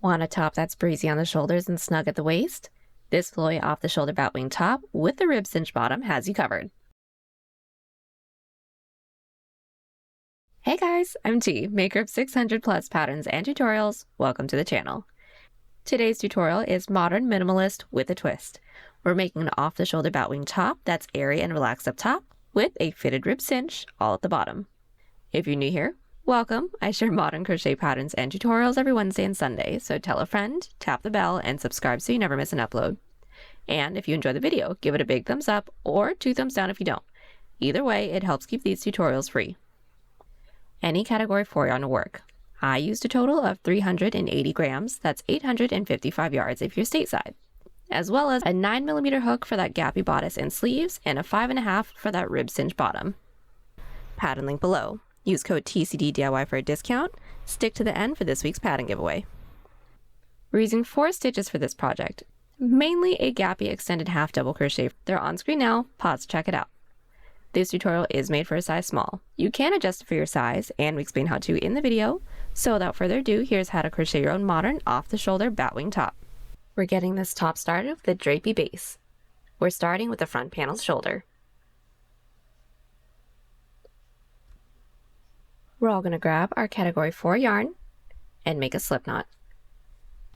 Want a top that's breezy on the shoulders and snug at the waist? This flowy off-the-shoulder Batwing top with the rib cinch bottom has you covered. Hey guys, I'm T, maker of 600 plus patterns and tutorials. Welcome to the channel. Today's tutorial is modern minimalist with a twist. We're making an off-the-shoulder Batwing top that's airy and relaxed up top with a fitted rib cinch all at the bottom. If you're new here, welcome. I share modern crochet patterns and tutorials every Wednesday and Sunday, so tell a friend, tap the bell, and subscribe so you never miss an upload. And if you enjoy the video, give it a big thumbs up or 2 thumbs down if you don't. Either way, it helps keep these tutorials free. Any category 4 yarn will work. I used a total of 380 grams, that's 855 yards if you're stateside, as well as a 9mm hook for that gappy bodice and sleeves, and a 5.5 for that rib cinch bottom. Pattern link below. Use code TCDDIY for a discount. Stick to the end for this week's pattern giveaway. We're using 4 stitches for this project, mainly a gappy extended half double crochet. They're on screen now, pause to check it out. This tutorial is made for a size small. You can adjust it for your size, and we explain how to in the video. So without further ado, here's how to crochet your own modern off-the-shoulder Batwing top. We're getting this top started with a drapey base. We're starting with the front panel's shoulder. We're all going to grab our category 4 yarn and make a slip knot.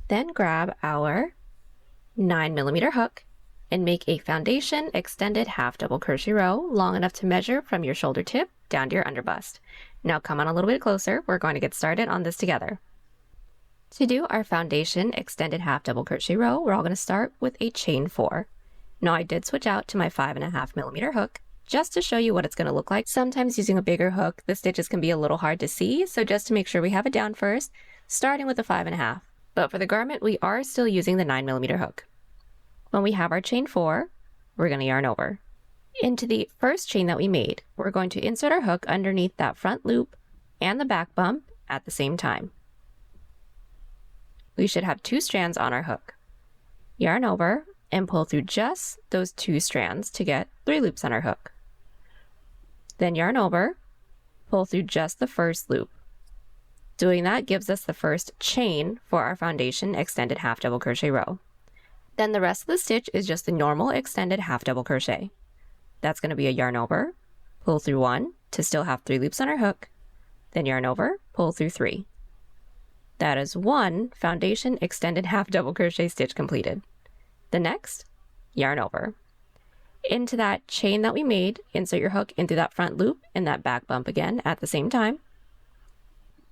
Then grab our 9mm hook and make a foundation extended half double crochet row long enough to measure from your shoulder tip down to your underbust. Now come on a little bit closer, we're going to get started on this together. To do our foundation extended half double crochet row, we're all going to start with a chain 4. Now I did switch out to my 5.5mm hook just to show you what it's going to look like. Sometimes using a bigger hook, the stitches can be a little hard to see, so just to make sure we have it down first, starting with the 5.5. But for the garment, we are still using the 9mm hook. When we have our chain 4, we're going to yarn over. Into the first chain that we made, we're going to insert our hook underneath that front loop and the back bump at the same time. We should have 2 strands on our hook. Yarn over and pull through just those 2 strands to get 3 loops on our hook. Then yarn over, pull through just the first loop. Doing that gives us the first chain for our foundation extended half double crochet row. Then the rest of the stitch is just the normal extended half double crochet. That's going to be a yarn over, pull through 1 to still have 3 loops on our hook, then yarn over, pull through 3. That is 1 foundation extended half double crochet stitch completed. The next, yarn over. Into that chain that we made, insert your hook into that front loop and that back bump again at the same time.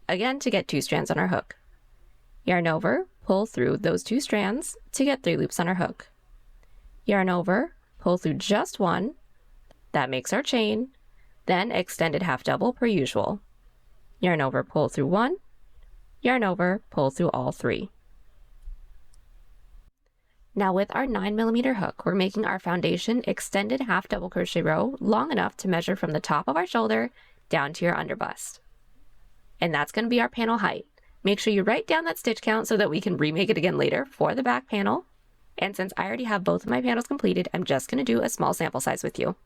Again to get 2 strands on our hook. Yarn over, pull through those 2 strands to get 3 loops on our hook. Yarn over, pull through just 1. That makes our chain. Then extended half double per usual. Yarn over, pull through 1. Yarn over, pull through all 3. Now with our 9mm hook, we're making our foundation extended half double crochet row long enough to measure from the top of our shoulder down to your underbust. And that's going to be our panel height. Make sure you write down that stitch count so that we can remake it again later for the back panel. And since I already have both of my panels completed, I'm just going to do a small sample size with you.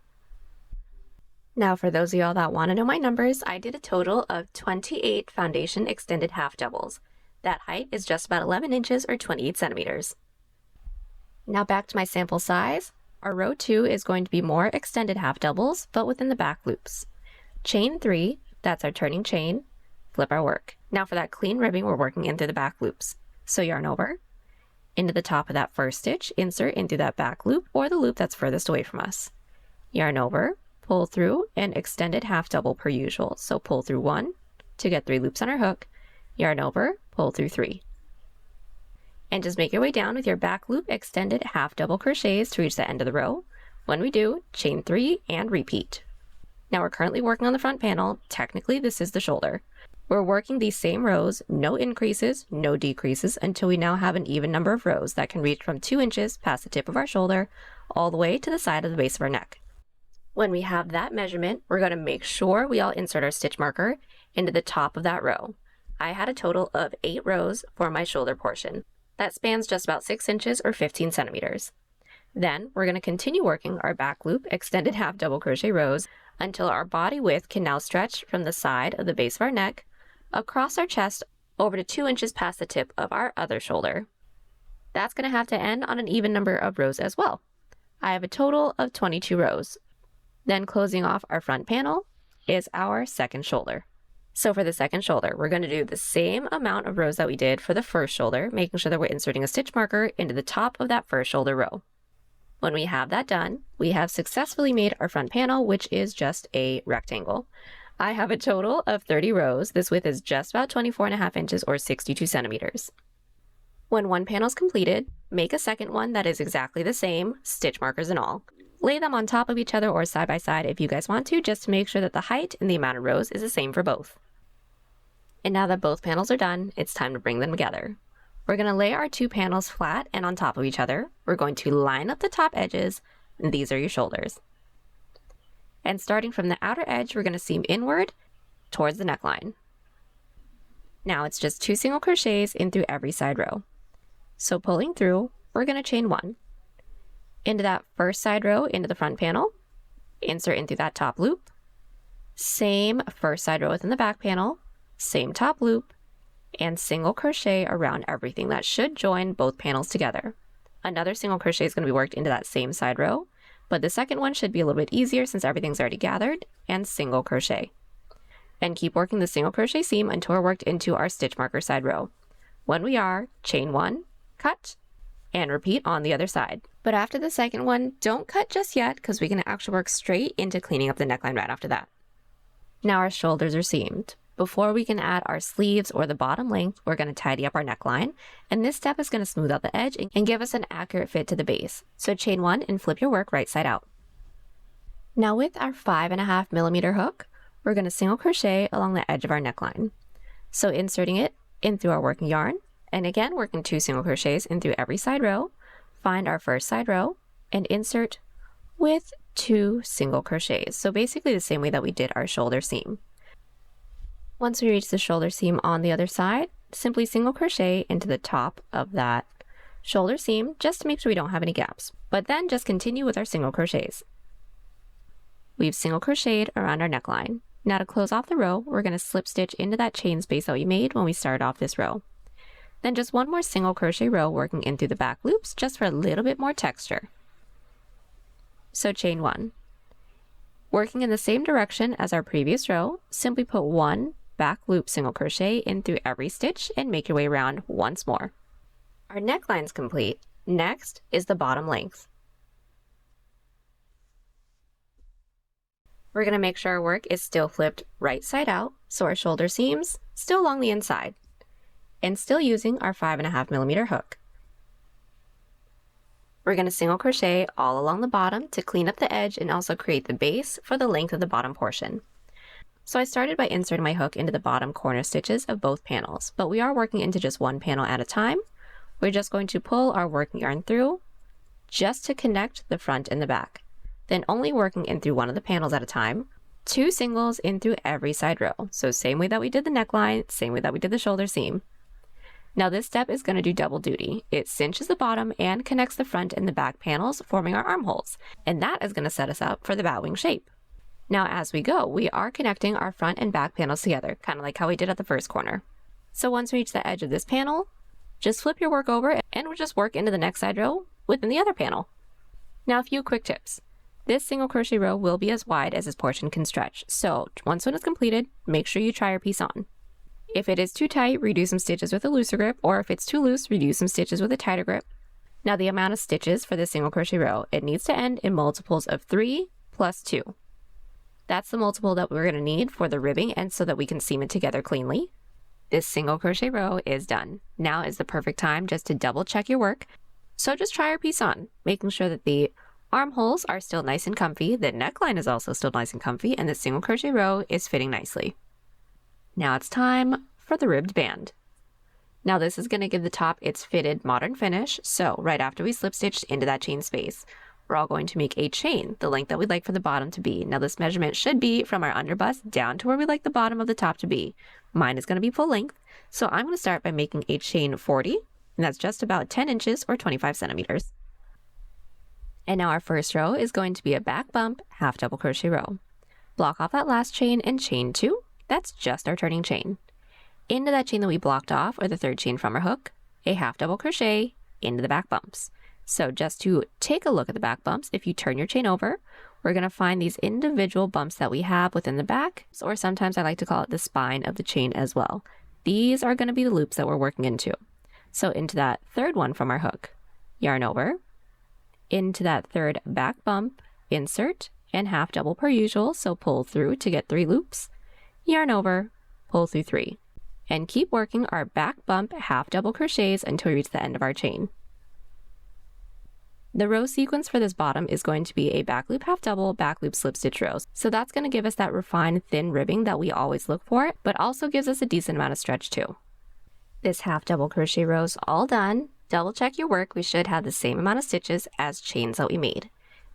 Now for those of y'all that want to know my numbers, I did a total of 28 foundation extended half doubles. That height is just about 11 inches or 28 centimeters. Now back to my sample size. Our row 2 is going to be more extended half doubles, but within the back loops. Chain 3, that's our turning chain, flip our work. Now for that clean ribbing, we're working in through the back loops. So yarn over, into the top of that first stitch, insert into that back loop or the loop that's furthest away from us. Yarn over, pull through an extended half double per usual. So pull through 1 to get 3 loops on our hook, yarn over, pull through 3. And just make your way down with your back loop extended half double crochets to reach the end of the row. When we do, chain 3 and repeat. Now we're currently working on the front panel. Technically this is the shoulder. We're working these same rows, no increases, no decreases, until we now have an even number of rows that can reach from 2 inches past the tip of our shoulder all the way to the side of the base of our neck. When we have that measurement, we're going to make sure we all insert our stitch marker into the top of that row. I had a total of 8 rows for my shoulder portion. That spans just about 6 inches or 15 centimeters. Then we're going to continue working our back loop extended half double crochet rows until our body width can now stretch from the side of the base of our neck across our chest over to 2 inches past the tip of our other shoulder. That's going to have to end on an even number of rows as well. I have a total of 22 rows. Then closing off our front panel is our second shoulder. So for the second shoulder, we're going to do the same amount of rows that we did for the first shoulder, making sure that we're inserting a stitch marker into the top of that first shoulder row. When we have that done, we have successfully made our front panel, which is just a rectangle. I have a total of 30 rows. This width is just about 24.5 inches or 62 centimeters. When one panel is completed, make a second one that is exactly the same, stitch markers and all. Lay them on top of each other or side by side if you guys want to, just to make sure that the height and the amount of rows is the same for both. And now that both panels are done, it's time to bring them together. We're going to lay our two panels flat and on top of each other. We're going to line up the top edges, and these are your shoulders. And starting from the outer edge, we're going to seam inward towards the neckline. Now it's just 2 single crochets in through every side row. So pulling through, we're going to chain 1. Into that first side row, into the front panel, insert in through that top loop. Same first side row within the back panel, same top loop, and single crochet around everything. That should join both panels together. Another single crochet is going to be worked into that same side row, but the second one should be a little bit easier since everything's already gathered, and single crochet. And keep working the single crochet seam until we're worked into our stitch marker side row. When we are, chain 1, cut, and repeat on the other side. But after the second one, don't cut just yet because we can actually work straight into cleaning up the neckline right after that. Now our shoulders are seamed. Before we can add our sleeves or the bottom length, we're going to tidy up our neckline, and this step is going to smooth out the edge and give us an accurate fit to the base. So chain 1 and flip your work right side out. Now with our 5.5 millimeter hook, we're going to single crochet along the edge of our neckline. So inserting it in through our working yarn, and again working 2 single crochets in through every side row, find our first side row and insert with 2 single crochets. So basically the same way that we did our shoulder seam. Once we reach the shoulder seam on the other side, simply single crochet into the top of that shoulder seam just to make sure we don't have any gaps. But then just continue with our single crochets. We've single crocheted around our neckline. Now to close off the row, we're going to slip stitch into that chain space that we made when we started off this row. Then just one more single crochet row working in through the back loops just for a little bit more texture. So chain 1. Working in the same direction as our previous row, simply put 1 back loop single crochet in through every stitch and make your way around once more. Our neckline's complete. Next is the bottom length. We're going to make sure our work is still flipped right side out, so our shoulder seams still along the inside, and still using our 5.5 millimeter hook. We're going to single crochet all along the bottom to clean up the edge and also create the base for the length of the bottom portion. So I started by inserting my hook into the bottom corner stitches of both panels, but we are working into just one panel at a time. We're just going to pull our working yarn through just to connect the front and the back. Then only working in through one of the panels at a time, 2 singles in through every side row. So same way that we did the neckline, same way that we did the shoulder seam. Now this step is going to do double duty. It cinches the bottom and connects the front and the back panels, forming our armholes. And that is going to set us up for the batwing shape. Now as we go, we are connecting our front and back panels together, kind of like how we did at the first corner. So once we reach the edge of this panel, just flip your work over and we'll just work into the next side row within the other panel. Now a few quick tips. This single crochet row will be as wide as this portion can stretch. So once one is completed, make sure you try your piece on. If it is too tight, redo some stitches with a looser grip, or if it's too loose, redo some stitches with a tighter grip. Now the amount of stitches for this single crochet row, it needs to end in multiples of 3 plus 2. That's the multiple that we're going to need for the ribbing and so that we can seam it together cleanly. This single crochet row is done. Now is the perfect time just to double check your work. So just try your piece on, making sure that the armholes are still nice and comfy, the neckline is also still nice and comfy, and the single crochet row is fitting nicely. Now it's time for the ribbed band. Now this is going to give the top its fitted modern finish, so right after we slip stitched into that chain space, we're all going to make a chain, the length that we'd like for the bottom to be. Now this measurement should be from our underbust down to where we like the bottom of the top to be. Mine is going to be full length, so I'm going to start by making a chain 40, and that's just about 10 inches or 25 centimeters. And now our first row is going to be a back bump half double crochet row. Block off that last chain and chain 2. That's just our turning chain. into that chain that we blocked off, or the third chain from our hook, a half double crochet into the back bumps. So just to take a look at the back bumps, if you turn your chain over, we're going to find these individual bumps that we have within the back, or sometimes I like to call it the spine of the chain as well. These are going to be the loops that we're working into. So into that third one from our hook, yarn over, into that third back bump, insert, and half double per usual, so pull through to get 3 loops, yarn over, pull through 3, and keep working our back bump half double crochets until we reach the end of our chain. The row sequence for this bottom is going to be a back loop half double, back loop slip stitch rows. So that's going to give us that refined thin ribbing that we always look for, but also gives us a decent amount of stretch too. This half double crochet row is all done. Double check your work. We should have the same amount of stitches as chains that we made.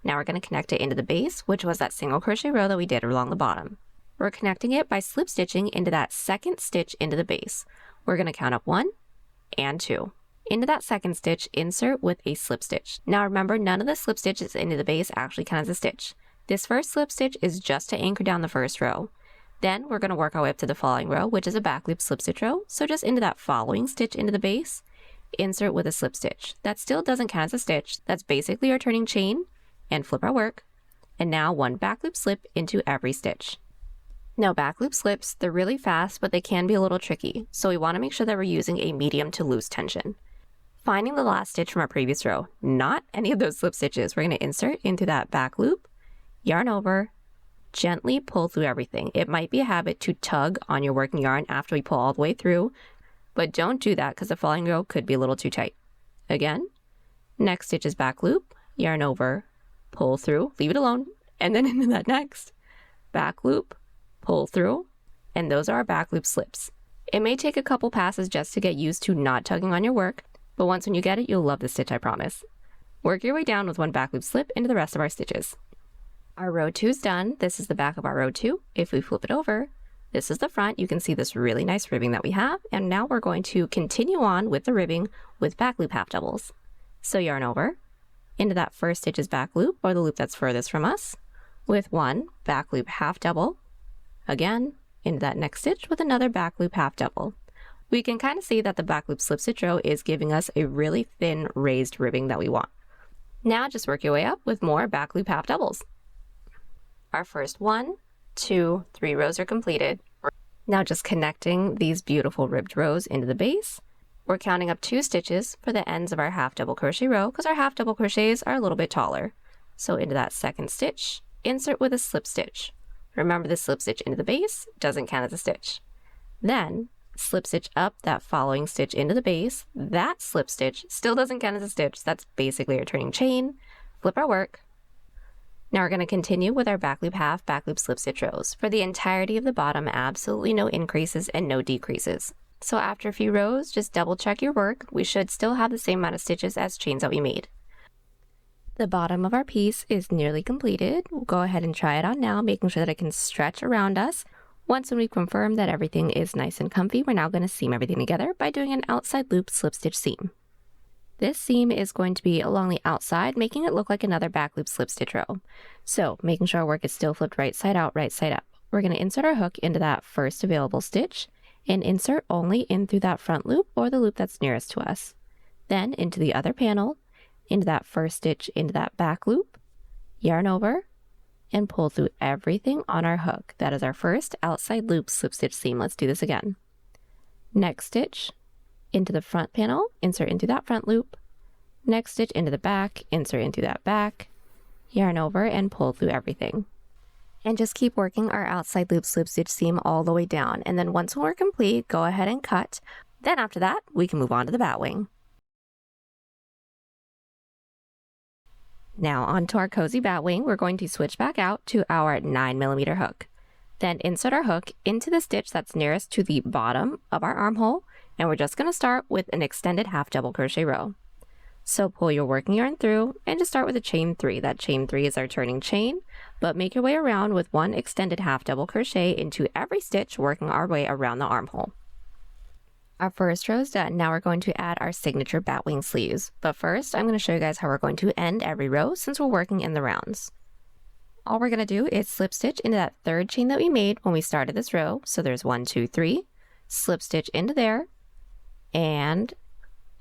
Now we're going to connect it into the base, which was that single crochet row that we did along the bottom. We're connecting it by slip stitching into that second stitch into the base. We're going to count up 1 and 2. Into that second stitch, insert with a slip stitch. Now remember, none of the slip stitches into the base actually count as a stitch. This first slip stitch is just to anchor down the first row. Then we're going to work our way up to the following row, which is a back loop slip stitch row. So just into that following stitch into the base, insert with a slip stitch. That still doesn't count as a stitch. That's basically our turning chain, and flip our work. And now 1 back loop slip into every stitch. Now back loop slips, they're really fast, but they can be a little tricky. So we want to make sure that we're using a medium to loose tension. Finding the last stitch from our previous row, not any of those slip stitches, we're going to insert into that back loop, yarn over, gently pull through everything. It might be a habit to tug on your working yarn after we pull all the way through, but don't do that because the following row could be a little too tight. Again, next stitch is back loop, yarn over, pull through, leave it alone, and then into that next back loop, pull through, and those are our back loop slips. It may take a couple passes just to get used to not tugging on your work, but once when you get it, you'll love the stitch, I promise. Work your way down with 1 back loop slip into the rest of our stitches. Our row 2 is done. This is the back of our row 2. If we flip it over, this is the front. You can see this really nice ribbing that we have, and now we're going to continue on with the ribbing with back loop half doubles. So yarn over, into that first stitch is back loop, or the loop that's furthest from us, with 1 back loop half double, again, into that next stitch with another back loop half double. We can kind of see that the back loop slip stitch row is giving us a really thin raised ribbing that we want. Now just work your way up with more back loop half doubles. Our first 1, 2, 3 rows are completed. Now just connecting these beautiful ribbed rows into the base. We're counting up 2 stitches for the ends of our half double crochet row because our half double crochets are a little bit taller. So into that second stitch, insert with a slip stitch. Remember, the slip stitch into the base doesn't count as a stitch. Then slip stitch up that following stitch into the base. That slip stitch still doesn't count as a stitch. That's basically our turning chain. Flip our work. Now we're going to continue with our back loop half, back loop slip stitch rows. For the entirety of the bottom, absolutely no increases and no decreases. So after a few rows, just double check your work. We should still have the same amount of stitches as chains that we made. The bottom of our piece is nearly completed. We'll go ahead and try it on now, making sure that it can stretch around us. Once we've confirmed that everything is nice and comfy, we're now going to seam everything together by doing an outside loop slip stitch seam. This seam is going to be along the outside, making it look like another back loop slip stitch row. So making sure our work is still flipped right side out, right side up. We're going to insert our hook into that first available stitch and insert only in through that front loop or the loop that's nearest to us. Then into the other panel, into that first stitch into that back loop, yarn over, and pull through everything on our hook. That is our first outside loop slip stitch seam. Let's do this again. Next stitch into the front panel, insert into that front loop. Next stitch into the back, insert into that back, yarn over, and pull through everything. And just keep working our outside loop slip stitch seam all the way down. And then once we're complete, go ahead and cut. Then after that, we can move on to the batwing. Now onto our cozy batwing, we're going to switch back out to our 9mm hook. Then insert our hook into the stitch that's nearest to the bottom of our armhole, and we're just going to start with an extended half double crochet row. So pull your working yarn through and just start with a chain 3. That chain 3 is our turning chain, but make your way around with 1 extended half double crochet into every stitch, working our way around the armhole. Our first row is done. Now we're going to add our signature batwing sleeves. But first, I'm going to show you guys how we're going to end every row since we're working in the rounds. All we're going to do is slip stitch into that third chain that we made when we started this row. So there's 1, 2, 3. slip stitch into there, and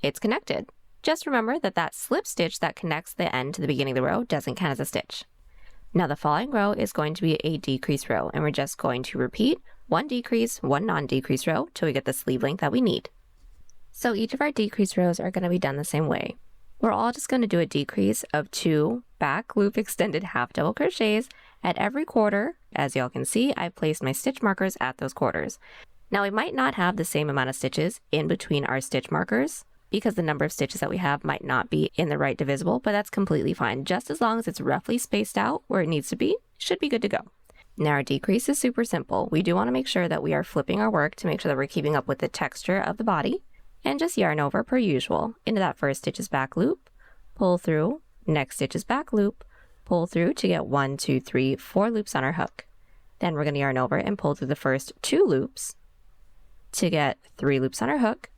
it's connected. Just remember that that slip stitch that connects the end to the beginning of the row doesn't count as a stitch. Now the following row is going to be a decrease row, and we're just going to repeat one decrease, one non-decrease row till we get the sleeve length that we need. So each of our decrease rows are going to be done the same way. We're all just going to do a decrease of 2 back loop extended half double crochets at every quarter. As y'all can see, I placed my stitch markers at those quarters. Now we might not have the same amount of stitches in between our stitch markers because the number of stitches that we have might not be in the right divisible, but that's completely fine. Just as long as it's roughly spaced out where it needs to be, it should be good to go. Now our decrease is super simple. We do want to make sure that we are flipping our work to make sure that we're keeping up with the texture of the body, and just yarn over per usual. Into that first stitch's back loop, pull through, next stitch's back loop, pull through to get 1, 2, 3, 4 loops on our hook. Then we're going to yarn over and pull through the first 2 loops to get 3 loops on our hook.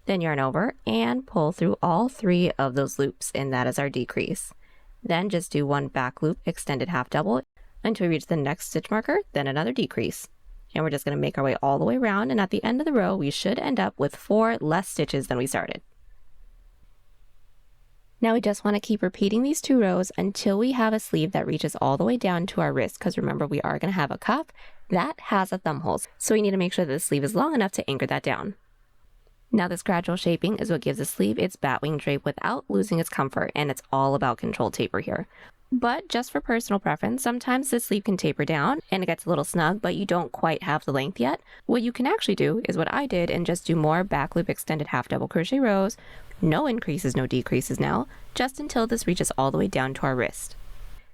Then yarn over and pull through all 3 of those loops, and that is our decrease. Then just do 1 back loop extended half double until we reach the next stitch marker, then another decrease. And we're just going to make our way all the way around, and at the end of the row we should end up with 4 less stitches than we started. Now we just want to keep repeating these 2 rows until we have a sleeve that reaches all the way down to our wrist, because remember we are going to have a cuff that has a thumb hole, so we need to make sure that the sleeve is long enough to anchor that down. Now this gradual shaping is what gives the sleeve its batwing drape without losing its comfort, and it's all about controlled taper here. But just for personal preference, sometimes the sleeve can taper down and it gets a little snug, but you don't quite have the length yet. What you can actually do is what I did and just do more back loop extended half double crochet rows, no increases, no decreases now, just until this reaches all the way down to our wrist.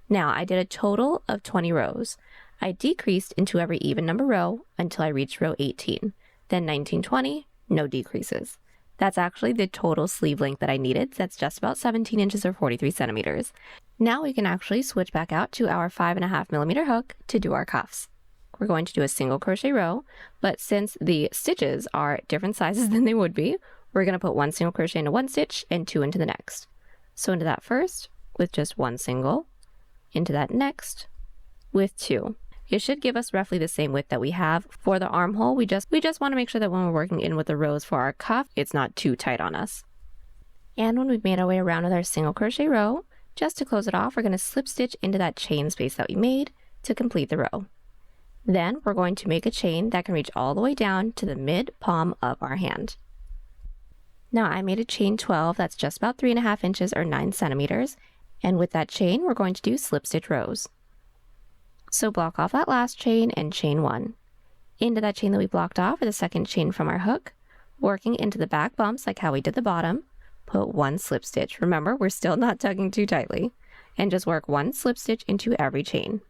Now I did a total of 20 rows. I decreased into every even number row until I reached row 18, then 19, 20, no decreases. That's actually the total sleeve length that I needed. That's just about 17 inches or 43 centimeters. Now we can actually switch back out to our 5.5 millimeter hook to do our cuffs. We're going to do a single crochet row, but since the stitches are different sizes than they would be, we're going to put 1 single crochet into one stitch and 2 into the next. So into that first with just 1 single, into that next with 2. It should give us roughly the same width that we have for the armhole. We just want to make sure that when we're working in with the rows for our cuff, it's not too tight on us. And when we've made our way around with our single crochet row, just to close it off, we're going to slip stitch into that chain space that we made to complete the row. Then we're going to make a chain that can reach all the way down to the mid palm of our hand. Now I made a chain 12 that's just about 3.5 inches or 9 centimeters, and with that chain we're going to do slip stitch rows. So block off that last chain and chain 1. Into that chain that we blocked off, or the second chain from our hook, working into the back bumps like how we did the bottom, put 1 slip stitch. Remember, we're still not tugging too tightly, and just work 1 slip stitch into every chain.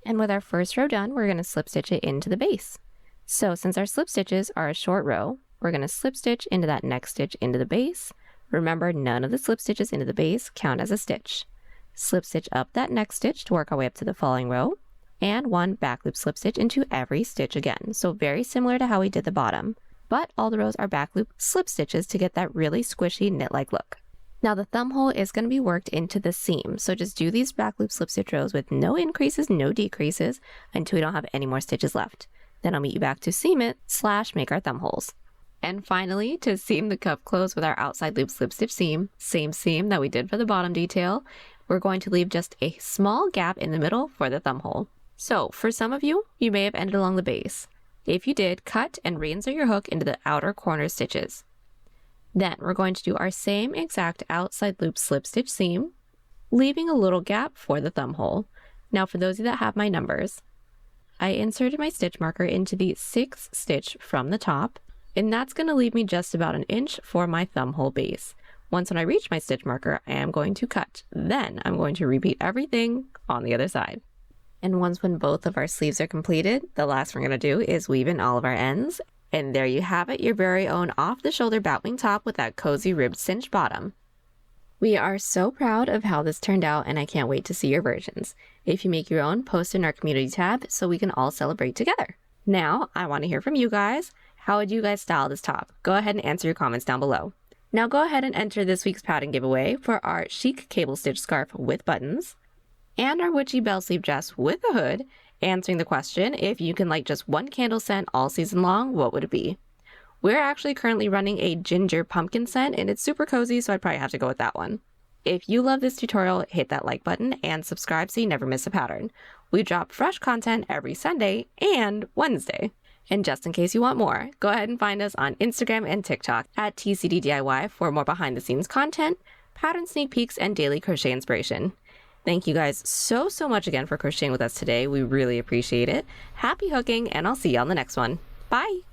And with our first row done, we're going to slip stitch it into the base. So since our slip stitches are a short row, we're going to slip stitch into that next stitch into the base. Remember, none of the slip stitches into the base count as a stitch. Slip stitch up that next stitch to work our way up to the following row, and 1 back loop slip stitch into every stitch again. So very similar to how we did the bottom, but all the rows are back loop slip stitches to get that really squishy knit-like look. Now the thumb hole is going to be worked into the seam, so just do these back loop slip stitch rows with no increases, no decreases until we don't have any more stitches left. Then I'll meet you back to seam it / make our thumb holes. And finally, to seam the cuff closed with our outside loop slip stitch seam, same seam that we did for the bottom detail, we're going to leave just a small gap in the middle for the thumb hole. So for some of you, you may have ended along the base. If you did, cut and reinsert your hook into the outer corner stitches. Then we're going to do our same exact outside loop slip stitch seam, leaving a little gap for the thumb hole. Now for those of you that have my numbers, I inserted my stitch marker into the 6th stitch from the top, and that's going to leave me just about 1 inch for my thumb hole base. Once when I reach my stitch marker, I am going to cut. Then I'm going to repeat everything on the other side. And once when both of our sleeves are completed, the last we're going to do is weave in all of our ends. And there you have it, your very own off-the-shoulder batwing top with that cozy ribbed cinch bottom. We are so proud of how this turned out, and I can't wait to see your versions. If you make your own, post in our community tab so we can all celebrate together. Now, I want to hear from you guys. How would you guys style this top? Go ahead and answer your comments down below. Now go ahead and enter this week's pattern giveaway for our chic cable stitch scarf with buttons, and our witchy bell sleeve dress with a hood, Answering the question, if you can light just one candle scent all season long, what would it be? We're actually currently running a ginger pumpkin scent, and it's super cozy, so I'd probably have to go with that one. If you love this tutorial, hit that like button and subscribe so you never miss a pattern. We drop fresh content every Sunday and Wednesday. And just in case you want more, go ahead and find us on Instagram and TikTok at TCDDIY for more behind the scenes content, pattern sneak peeks, and daily crochet inspiration. Thank you guys so much again for crocheting with us today. We really appreciate it. Happy hooking, and I'll see you on the next one. Bye!